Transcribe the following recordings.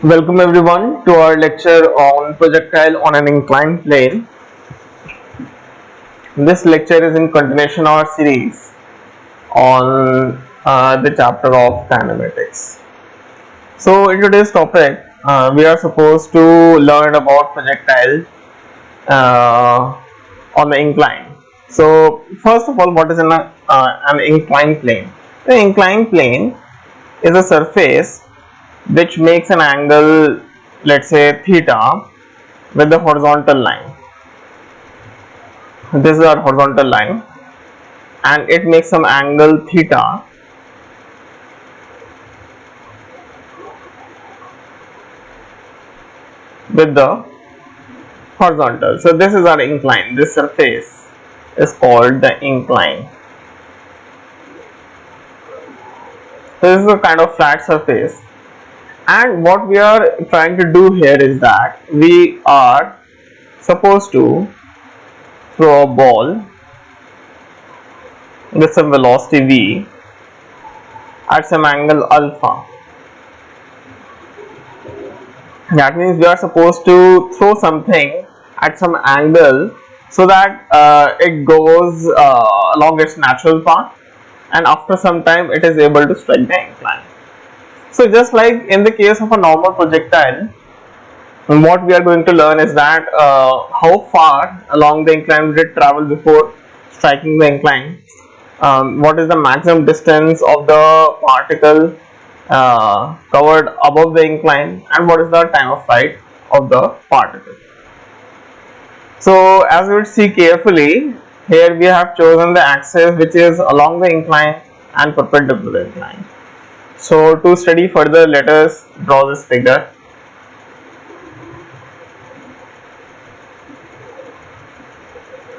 Welcome everyone to our lecture on projectile on an inclined plane. This lecture is in continuation of our series on the chapter of kinematics. So in today's topic, we are supposed to learn about projectile on the incline. So first of all, what is an inclined plane? The inclined plane is a surface which makes an angle, let's say theta, with the horizontal line. This is our horizontal line and it makes some angle theta with the horizontal. So this is our incline. This surface is called the incline. So this is a kind of flat surface, and what we are trying to do here is that we are supposed to throw a ball with some velocity v at some angle alpha. That means we are supposed to throw something at some angle so that it goes along its natural path, and after some time it is able to strike the incline. So just like in the case of a normal projectile, what we are going to learn is that how far along the incline would it travel before striking the incline, what is the maximum distance of the particle covered above the incline, and what is the time of flight of the particle. So as we would see carefully, here we have chosen the axis which is along the incline and perpendicular to the incline. So to study further, let us draw this figure.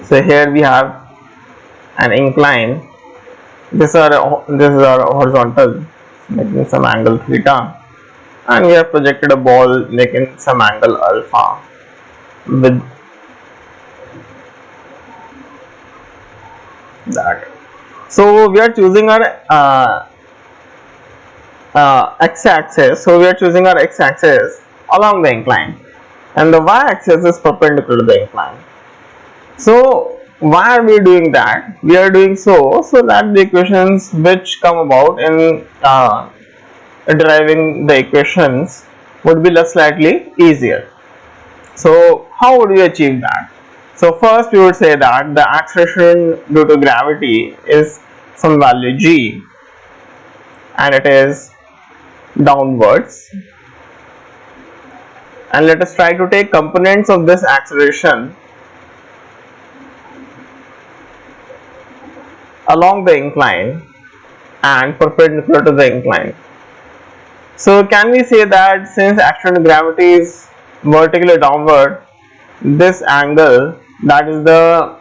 So here we have an incline. This is our horizontal, making some angle theta, and we have projected a ball making some angle alpha with that. So we are choosing our x-axis. So we are choosing our x-axis along the incline, and the y-axis is perpendicular to the incline. So why are we doing that? We are doing so that the equations which come about in deriving the equations would be slightly easier. So how would we achieve that? So first we would say that the acceleration due to gravity is some value g, and it is downwards, and let us try to take components of this acceleration along the incline and perpendicular to the incline. So can we say that since action of gravity is vertically downward, this angle, that is the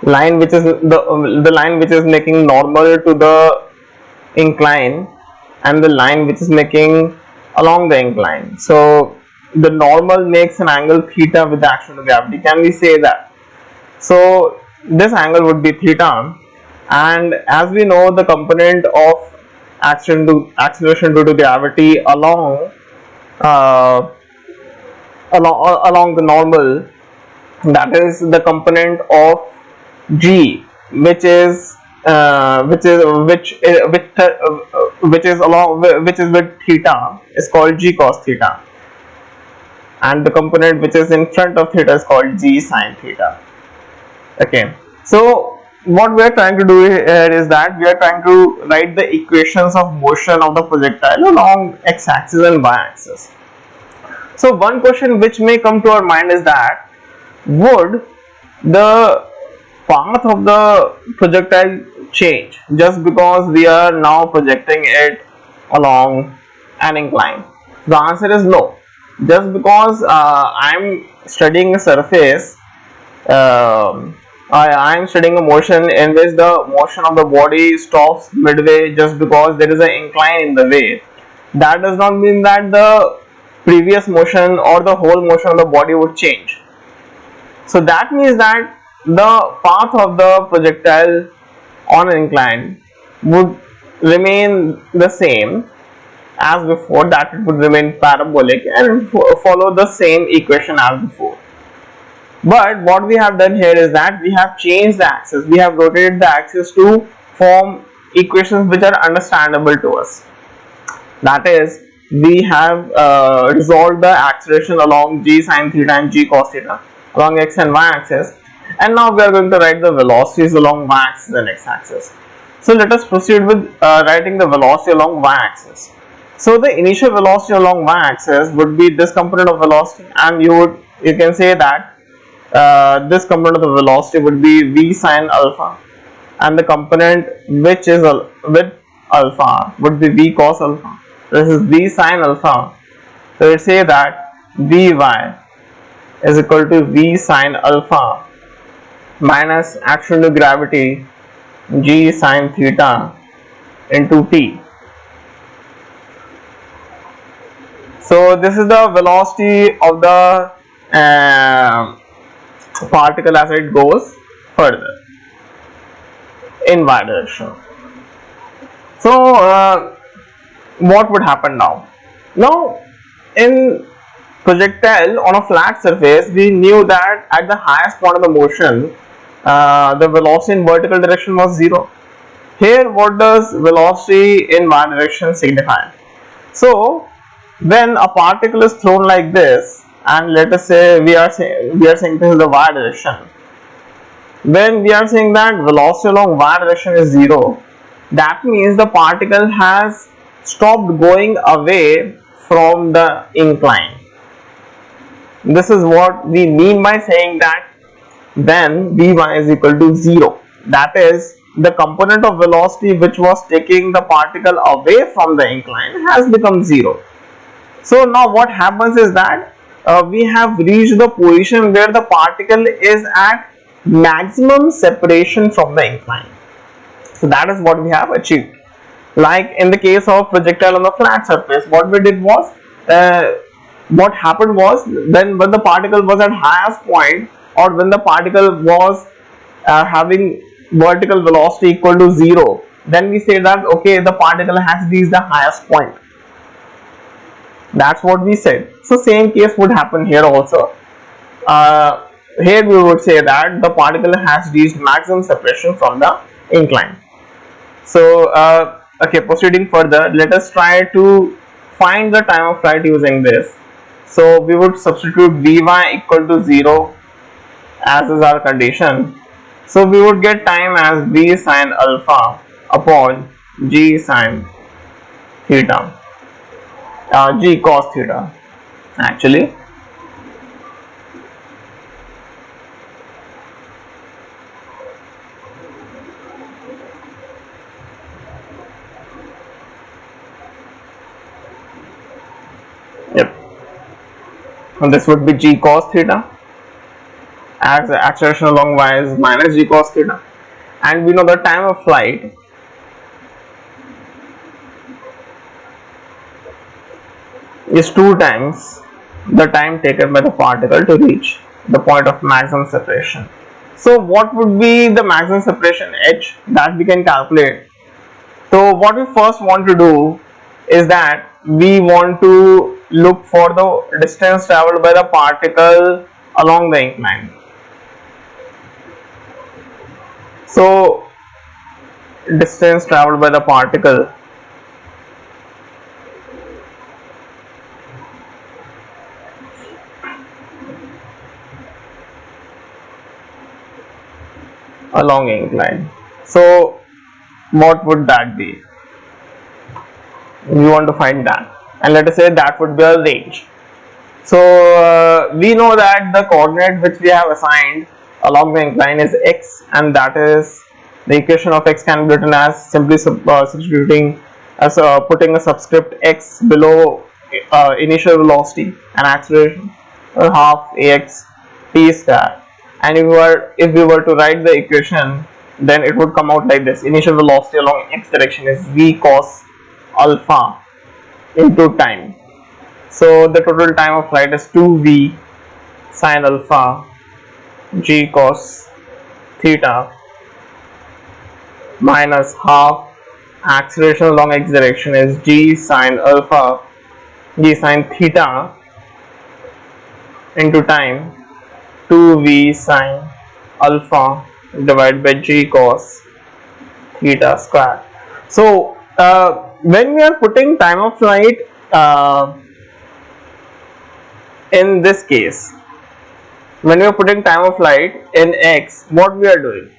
line which is the line which is making normal to the incline, and the line which is making along the incline. So the normal makes an angle theta with the action of gravity. Can we say that? So this angle would be theta, and as we know, the component of acceleration due to gravity along the normal, that is the component of g, which is with theta, is called g cos theta, and the component which is in front of theta is called g sin theta. Okay, so what we are trying to do here is that we are trying to write the equations of motion of the projectile along x-axis and y-axis. So one question which may come to our mind is that would the path of the projectile change just because we are now projecting it along an incline? The answer is no. Just because I am studying a surface, I am studying a motion in which the motion of the body stops midway just because there is an incline in the way, that does not mean that the previous motion or the whole motion of the body would change. So that means that the path of the projectile on an incline would remain the same, as before, that it would remain parabolic and follow the same equation as before. But what we have done here is that we have changed the axis. We have rotated the axis to form equations which are understandable to us. That is, we have resolved the acceleration along g sine theta and g cos theta along x and y axis, and now we are going to write the velocities along y axis and x axis. So let us proceed with writing the velocity along y axis. So the initial velocity along y axis would be this component of velocity, and you can say that this component of the velocity would be v sine alpha, and the component which is with alpha would be v cos alpha. This is v sine alpha. So let's say that vy is equal to v sine alpha minus action to gravity g sine theta into t. So this is the velocity of the particle as it goes further in y direction. So what would happen now? Now in projectile on a flat surface, we knew that at the highest point of the motion, the velocity in vertical direction was 0. Here, what does velocity in y direction signify? So when a particle is thrown like this, and let us say we are saying this is the y direction. When we are saying that velocity along y direction is 0, that means the particle has stopped going away from the incline. This is what we mean by saying that then Vy is equal to 0. That is, the component of velocity which was taking the particle away from the incline has become 0. So now what happens is that we have reached the position where the particle is at maximum separation from the incline. So that is what we have achieved. Like in the case of projectile on the flat surface, what we did was, what happened was, when the particle was at highest point, or when the particle was having vertical velocity equal to 0, then we say that okay, the particle has reached the highest point. That's what we said. So same case would happen here also. Here we would say that the particle has reached maximum separation from the incline. So okay, proceeding further, let us try to find the time of flight using this. So we would substitute Vy equal to 0 as is our condition. So we would get time as v sine alpha upon g sine theta, g cos theta actually. Yep. And this would be g cos theta, as the acceleration along y is minus g cos theta, and we know the time of flight is 2 times the time taken by the particle to reach the point of maximum separation. So what would be the maximum separation h that we can calculate? So what we first want to do is that we want to look for the distance traveled by the particle along the incline. So distance traveled by the particle along incline. So what would that be? We want to find that, and let us say that would be a range. So we know that the coordinate which we have assigned along the incline is x, and that is the equation of x can be written as simply substituting as putting a subscript x below initial velocity and acceleration, half ax t star. And if we were to write the equation, then it would come out like this: initial velocity along x direction is v cos alpha into time. So the total time of flight is 2v sine alpha g cos theta minus half acceleration along x direction is g sine alpha, g sine theta into time 2v sine alpha divided by g cos theta square. So when we are putting time of flight in this case, when we are putting time of flight in x, what we are doing?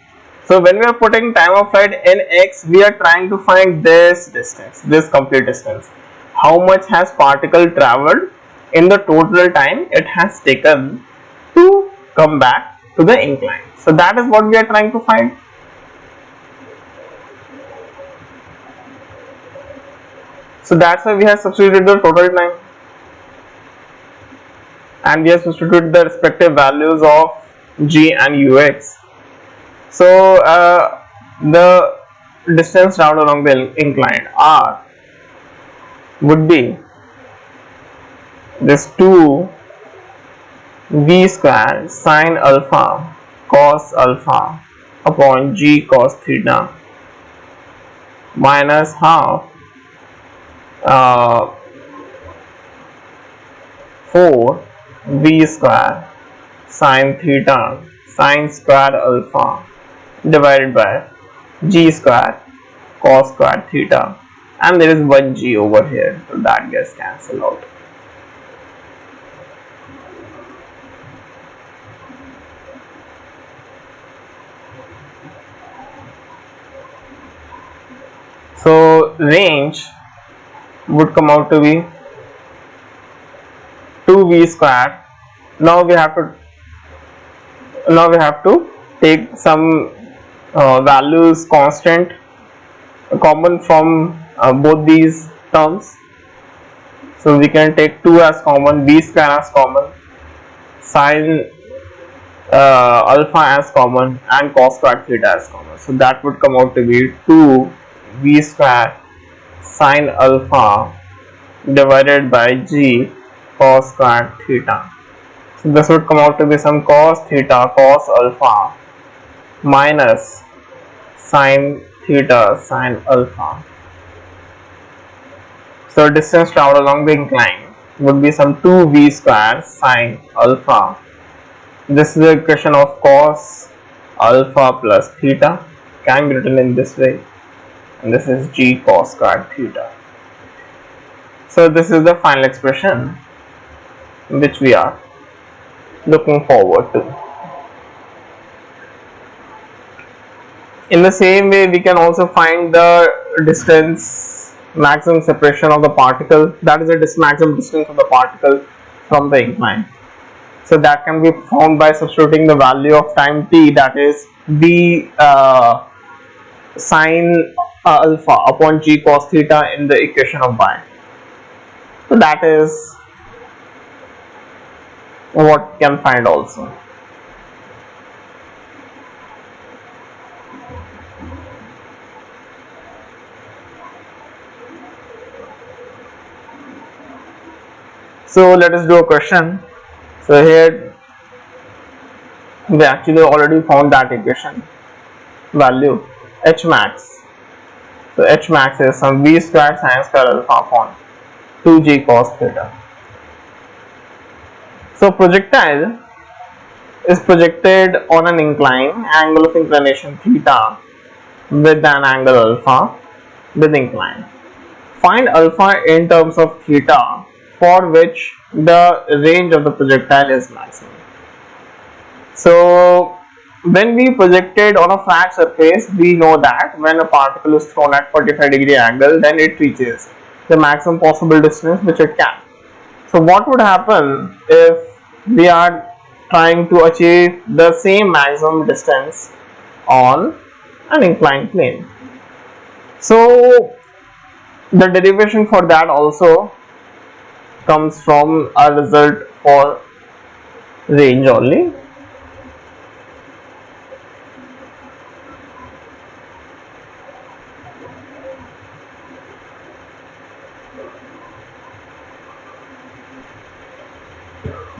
So when we are putting time of flight in x, we are trying to find this distance, this complete distance. How much has particle traveled in the total time it has taken to come back to the incline. So that is what we are trying to find. So that's why we have substituted the total time, and we have substituted the respective values of g and ux. So the distance traveled along the incline r would be this 2 v square sine alpha cos alpha upon g cos theta minus half 4 v square sine theta sine square alpha divided by g square cos square theta, and there is 1 g over here, so that gets cancelled out. So range would come out to be 2v square. Now we have to take some values constant common from both these terms. So we can take 2 as common, v square as common, sine alpha as common, and cos square theta as common. So that would come out to be 2 v square sine alpha divided by g cos square theta. So this would come out to be some cos theta cos alpha minus sine theta sine alpha. So distance traveled along the incline would be some 2v square sine alpha. This is the equation of cos alpha plus theta, can be written in this way, and this is g cos square theta. So this is the final expression which we are looking forward to. In the same way, we can also find the distance, maximum separation of the particle, that is the maximum distance of the particle from the incline. So that can be found by substituting the value of time t, that is b sine alpha upon g cos theta in the equation of y. So that is what we can find also. So let us do a question. So here we actually already found that equation value h max. So h max is some v squared sine square alpha upon 2g cos theta. So projectile is projected on an incline, angle of inclination theta with an angle alpha with incline. Find alpha in terms of theta for which the range of the projectile is maximum. So when we projected on a flat surface, we know that when a particle is thrown at 45-degree angle, then it reaches the maximum possible distance which it can. So what would happen if we are trying to achieve the same maximum distance on an inclined plane? So the derivation for that also comes from a result for range only.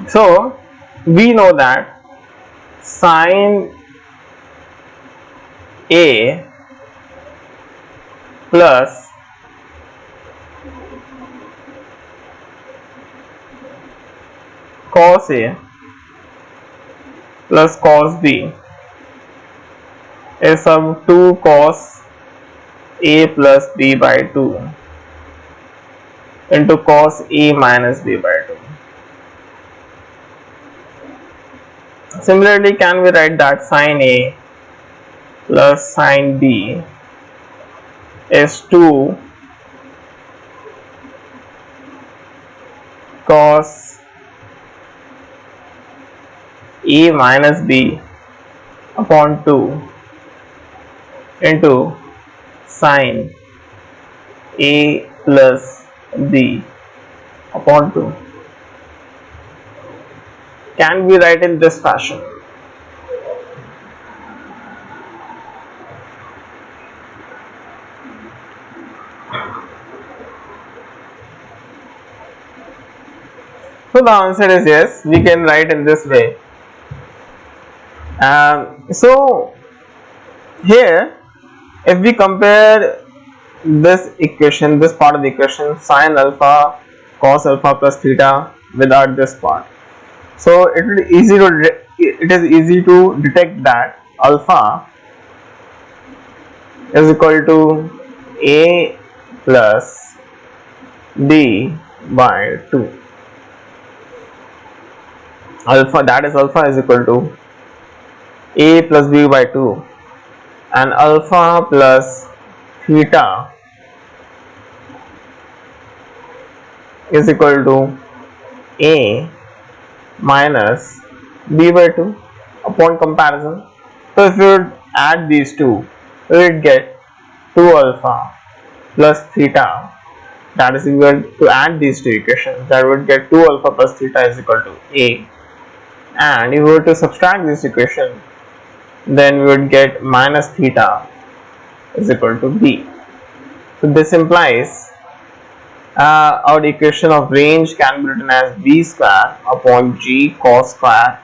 So we know that sine A plus cos A plus cos B is sub 2 cos A plus B by 2 into cos A minus B by 2. Similarly, can we write that sin A plus sin B is 2 cos A minus B upon 2 into sin A plus B upon 2. Can we write in this fashion? So the answer is yes, we can write in this way. So here, if we compare this equation, this part of the equation, sin alpha cos alpha plus theta without this part, so it is easy to detect that alpha is equal to A plus B by 2. Alpha is equal to A plus B by 2, and alpha plus theta is equal to A minus B by 2 upon comparison. So if you would add these two, you would get 2 alpha plus theta. That is, if you were to add these two equations, that would get 2 alpha plus theta is equal to A. And if you were to subtract this equation, then we would get minus theta is equal to B. So this implies our equation of range can be written as B square upon G cos square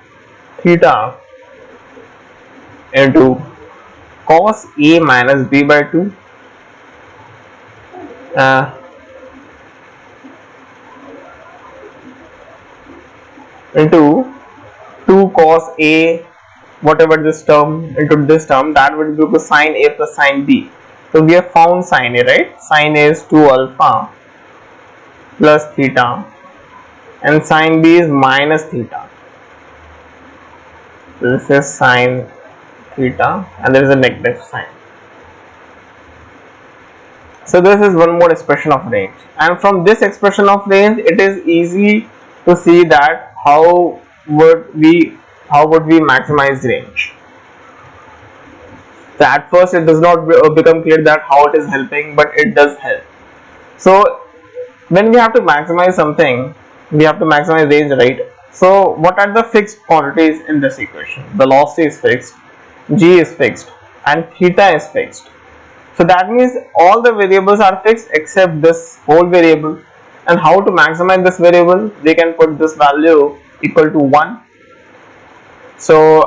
theta into cos A minus B by 2 into 2 cos A, whatever this term, into this term, that would be equal to sin A plus sin B. So we have found sin A, right? Sin A is 2 alpha plus theta and sin B is minus theta. So this is sin theta and there is a negative sign. So this is one more expression of range, and from this expression of range it is easy to see that how would we maximize range. So at first it does not become clear that how it is helping, but it does help. So when we have to maximize something, we have to maximize range, right? So what are the fixed quantities in this equation? Velocity is fixed, g is fixed, and theta is fixed. So that means all the variables are fixed except this whole variable. And how to maximize this variable? We can put this value equal to 1. So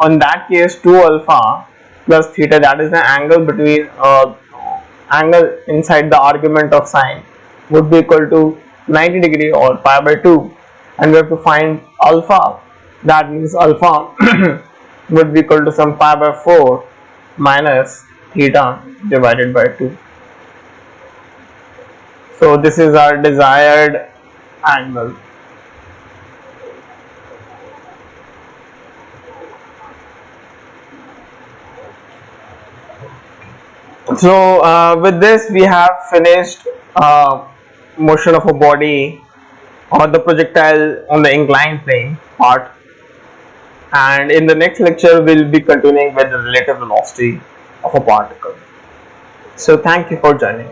on that case, 2 alpha plus theta, that is the angle between angle inside the argument of sine, would be equal to 90 degree or pi by 2, and we have to find alpha. That means alpha would be equal to some pi by 4 minus theta divided by 2. So this is our desired angle. So with this we have finished motion of a body or the projectile on the inclined plane part, and in the next lecture we'll be continuing with the relative velocity of a particle. So thank you for joining.